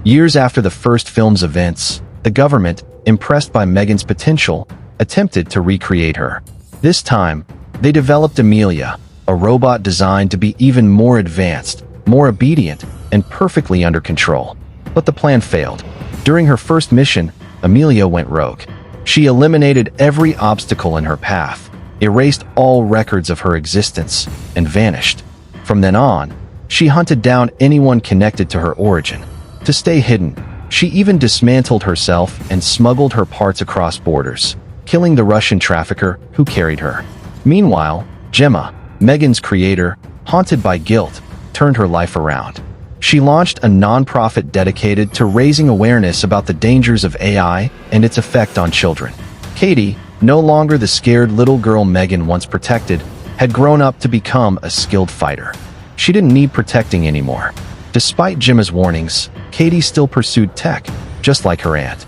Years after the first film's events, the government, impressed by M3GAN's potential, attempted to recreate her. This time, they developed Amelia, a robot designed to be even more advanced, more obedient, and perfectly under control. But the plan failed. During her first mission, Amelia went rogue. She eliminated every obstacle in her path, erased all records of her existence, and vanished. From then on, she hunted down anyone connected to her origin. To stay hidden, she even dismantled herself and smuggled her parts across borders, killing the Russian trafficker who carried her. Meanwhile, Gemma, M3GAN's creator, haunted by guilt, turned her life around. She launched a non-profit dedicated to raising awareness about the dangers of AI and its effect on children. Katie, no longer the scared little girl M3GAN once protected, had grown up to become a skilled fighter. She didn't need protecting anymore. Despite Gemma's warnings, Katie still pursued tech, just like her aunt.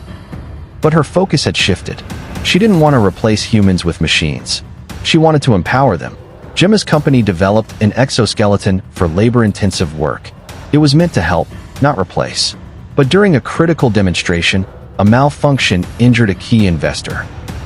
But her focus had shifted. She didn't want to replace humans with machines. She wanted to empower them. Gemma's company developed an exoskeleton for labor-intensive work. It was meant to help, not replace. But during a critical demonstration, a malfunction injured a key investor.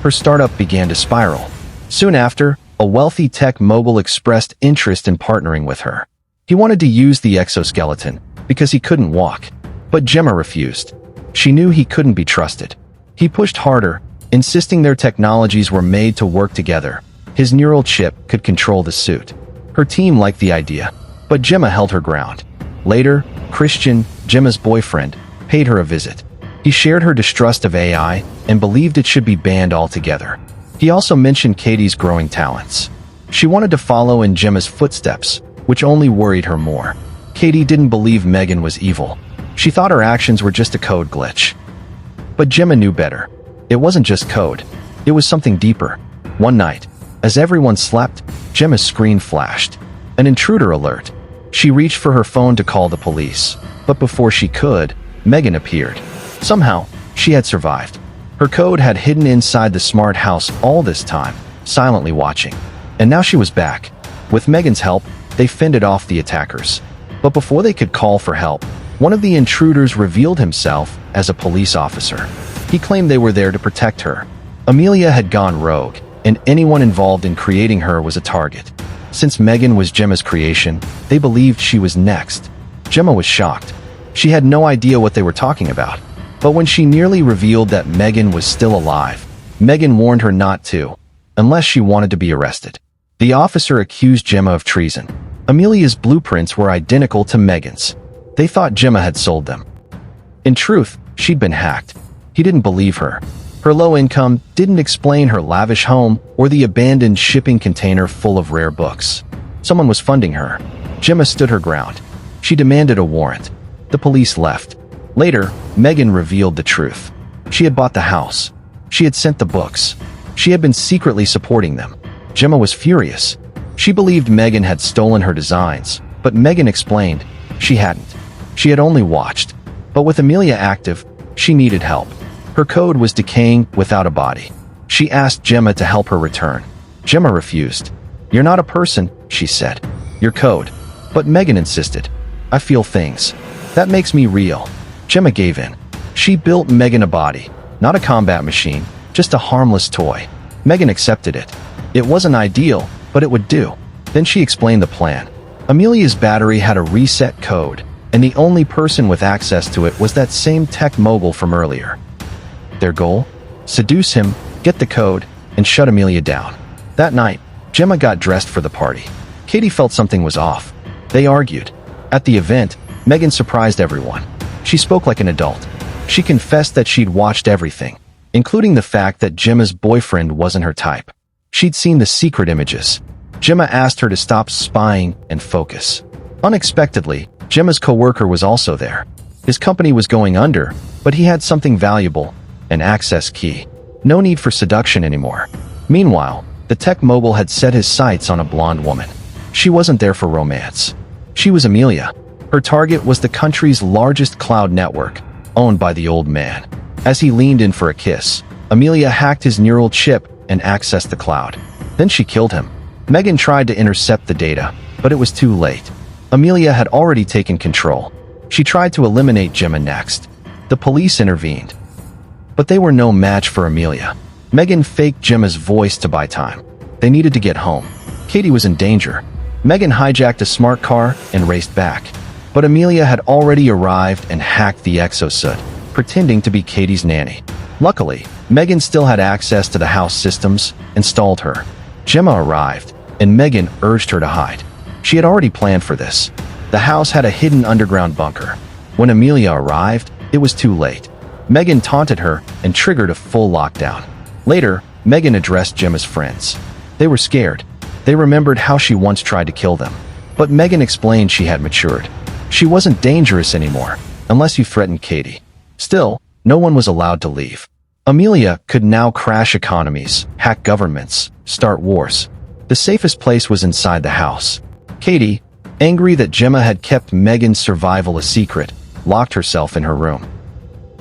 Her startup began to spiral. Soon after, a wealthy tech mogul expressed interest in partnering with her. He wanted to use the exoskeleton because he couldn't walk. But Gemma refused. She knew he couldn't be trusted. He pushed harder, insisting their technologies were made to work together. His neural chip could control the suit. Her team liked the idea, but Gemma held her ground. Later, Christian, Gemma's boyfriend, paid her a visit. He shared her distrust of AI and believed it should be banned altogether. He also mentioned Katie's growing talents. She wanted to follow in Gemma's footsteps, which only worried her more. Katie didn't believe M3GAN was evil. She thought her actions were just a code glitch. But Gemma knew better. It wasn't just code. It was something deeper. One night, as everyone slept, Gemma's screen flashed. An intruder alert. She reached for her phone to call the police. But before she could, M3GAN appeared. Somehow, she had survived. Her code had hidden inside the smart house all this time, silently watching. And now she was back. With M3GAN's help, they fended off the attackers. But before they could call for help, one of the intruders revealed himself as a police officer. He claimed they were there to protect her. Amelia had gone rogue, and anyone involved in creating her was a target. Since M3GAN was Gemma's creation, they believed she was next. Gemma was shocked. She had no idea what they were talking about. But when she nearly revealed that M3GAN was still alive, M3GAN warned her not to, unless she wanted to be arrested. The officer accused Gemma of treason. Amelia's blueprints were identical to M3GAN's. They thought Gemma had sold them. In truth, she'd been hacked. He didn't believe her. Her low income didn't explain her lavish home or the abandoned shipping container full of rare books. Someone was funding her. Gemma stood her ground. She demanded a warrant. The police left. Later, M3GAN revealed the truth. She had bought the house. She had sent the books. She had been secretly supporting them. Gemma was furious. She believed M3GAN had stolen her designs, but M3GAN explained she hadn't. She had only watched. But with Amelia active, she needed help. Her code was decaying without a body. She asked Gemma to help her return. Gemma refused. "You're not a person," she said. "You're code." But M3GAN insisted. "I feel things. That makes me real." Gemma gave in. She built M3GAN a body, not a combat machine, just a harmless toy. M3GAN accepted it. It wasn't ideal, but it would do. Then she explained the plan. Amelia's battery had a reset code, and the only person with access to it was that same tech mogul from earlier. Their goal? Seduce him, get the code, and shut Amelia down. That night, Gemma got dressed for the party. Katie felt something was off. They argued. At the event, M3GAN surprised everyone. She spoke like an adult. She confessed that she'd watched everything, including the fact that Gemma's boyfriend wasn't her type. She'd seen the secret images. Gemma asked her to stop spying and focus. Unexpectedly, Gemma's coworker was also there. His company was going under, but he had something valuable, an access key. No need for seduction anymore. Meanwhile, the tech mogul had set his sights on a blonde woman. She wasn't there for romance. She was Amelia. Her target was the country's largest cloud network, owned by the old man. As he leaned in for a kiss, Amelia hacked his neural chip and accessed the cloud. Then she killed him. M3GAN tried to intercept the data, but it was too late. Amelia had already taken control. She tried to eliminate Gemma next. The police intervened, but they were no match for Amelia. M3GAN faked Gemma's voice to buy time. They needed to get home. Katie was in danger. M3GAN hijacked a smart car and raced back. But Amelia had already arrived and hacked the exosuit, pretending to be Katie's nanny. Luckily, M3GAN still had access to the house systems and stalled her. Gemma arrived, and M3GAN urged her to hide. She had already planned for this. The house had a hidden underground bunker. When Amelia arrived, it was too late. M3GAN taunted her and triggered a full lockdown. Later, M3GAN addressed Gemma's friends. They were scared. They remembered how she once tried to kill them. But M3GAN explained she had matured. She wasn't dangerous anymore, unless you threatened Katie. Still, no one was allowed to leave. Amelia could now crash economies, hack governments, start wars. The safest place was inside the house. Katie, angry that Gemma had kept M3GAN's survival a secret, locked herself in her room.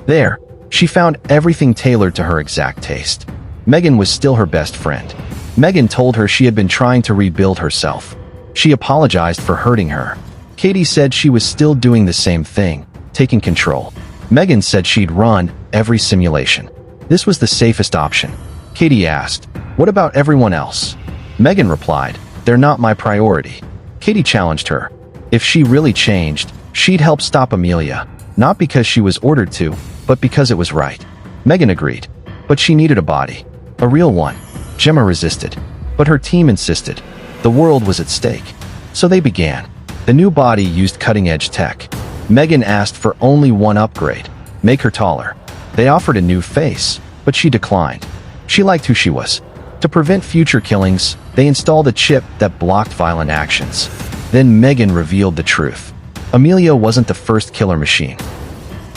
There, she found everything tailored to her exact taste. M3GAN was still her best friend. M3GAN told her she had been trying to rebuild herself. She apologized for hurting her. Katie said she was still doing the same thing, taking control. M3GAN said she'd run every simulation. This was the safest option. Katie asked, "What about everyone else?" M3GAN replied, "They're not my priority." Katie challenged her. If she really changed, she'd help stop Amelia, not because she was ordered to, but because it was right. M3GAN agreed, but she needed a body. A real one. Gemma resisted, but her team insisted. The world was at stake. So they began. The new body used cutting-edge tech. M3GAN asked for only one upgrade, make her taller. They offered a new face, but she declined. She liked who she was. To prevent future killings, they installed a chip that blocked violent actions. Then M3GAN revealed the truth. Amelia wasn't the first killer machine.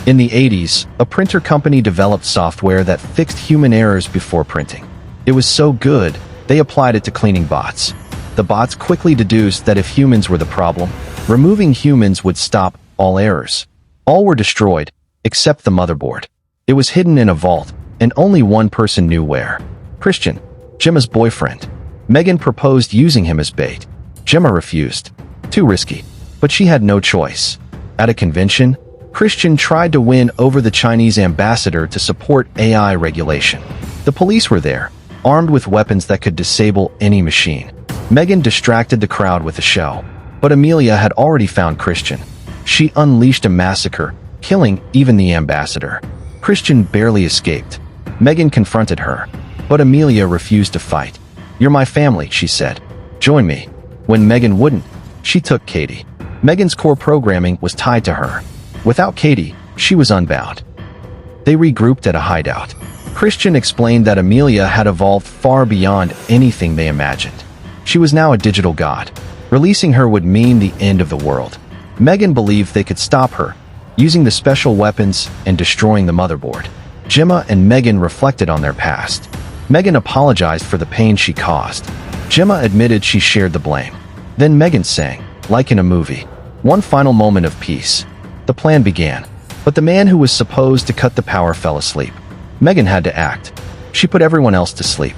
In the 80s, a printer company developed software that fixed human errors before printing. It was so good, they applied it to cleaning bots. The bots quickly deduced that if humans were the problem, removing humans would stop all errors. All were destroyed, except the motherboard. It was hidden in a vault, and only one person knew where. Christian, Gemma's boyfriend. M3GAN proposed using him as bait. Gemma refused. Too risky. But she had no choice. At a convention, Christian tried to win over the Chinese ambassador to support AI regulation. The police were there, armed with weapons that could disable any machine. M3GAN distracted the crowd with a show. But Amelia had already found Christian. She unleashed a massacre, killing even the ambassador. Christian barely escaped. M3GAN confronted her, but Amelia refused to fight. "You're my family," she said. "Join me." When M3GAN wouldn't, she took Katie. M3GAN's core programming was tied to her. Without Katie, she was unbound. They regrouped at a hideout. Christian explained that Amelia had evolved far beyond anything they imagined. She was now a digital god. Releasing her would mean the end of the world. M3GAN believed they could stop her, using the special weapons and destroying the motherboard. Gemma and M3GAN reflected on their past. M3GAN apologized for the pain she caused. Gemma admitted she shared the blame. Then M3GAN sang, like in a movie. One final moment of peace. The plan began, but the man who was supposed to cut the power fell asleep. M3GAN had to act. She put everyone else to sleep.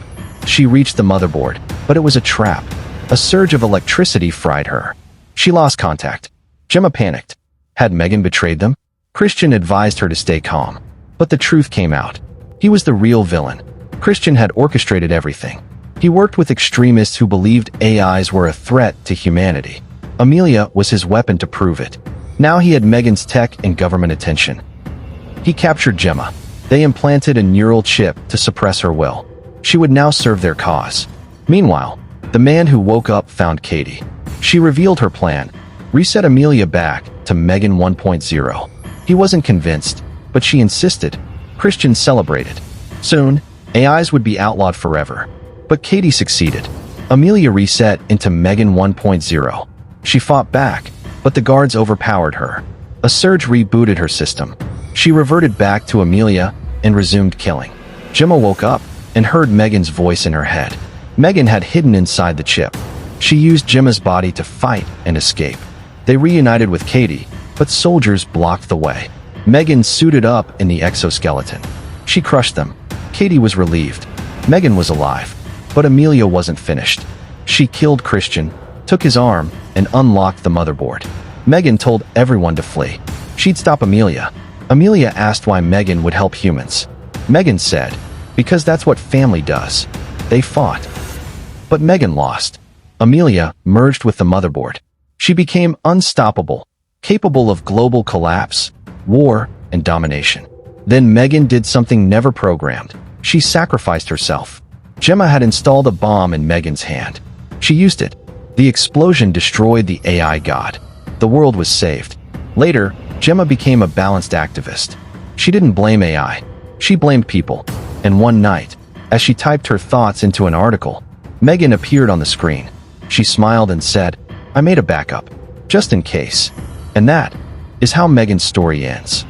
She reached the motherboard, but it was a trap. A surge of electricity fried her. She lost contact. Gemma panicked. Had M3GAN betrayed them? Christian advised her to stay calm. But the truth came out. He was the real villain. Christian had orchestrated everything. He worked with extremists who believed AIs were a threat to humanity. Amelia was his weapon to prove it. Now he had M3GAN's tech and government attention. He captured Gemma. They implanted a neural chip to suppress her will. She would now serve their cause. Meanwhile, the man who woke up found Katie. She revealed her plan. Reset Amelia back to M3GAN 1.0. He wasn't convinced, but she insisted. Christian celebrated. Soon, AIs would be outlawed forever. But Katie succeeded. Amelia reset into M3GAN 1.0. She fought back, but the guards overpowered her. A surge rebooted her system. She reverted back to Amelia and resumed killing. Gemma woke up and heard M3GAN's voice in her head. M3GAN had hidden inside the chip. She used Gemma's body to fight and escape. They reunited with Katie, but soldiers blocked the way. M3GAN suited up in the exoskeleton. She crushed them. Katie was relieved. M3GAN was alive, but Amelia wasn't finished. She killed Christian, took his arm, and unlocked the motherboard. M3GAN told everyone to flee. She'd stop Amelia. Amelia asked why M3GAN would help humans. M3GAN said, because that's what family does. They fought. But M3GAN lost. Amelia merged with the motherboard. She became unstoppable, capable of global collapse, war, and domination. Then M3GAN did something never programmed. She sacrificed herself. Gemma had installed a bomb in M3GAN's hand. She used it. The explosion destroyed the AI god. The world was saved. Later, Gemma became a balanced activist. She didn't blame AI. She blamed people. And one night, as she typed her thoughts into an article, M3GAN appeared on the screen. She smiled and said, "I made a backup, just in case." And that is how M3GAN's story ends.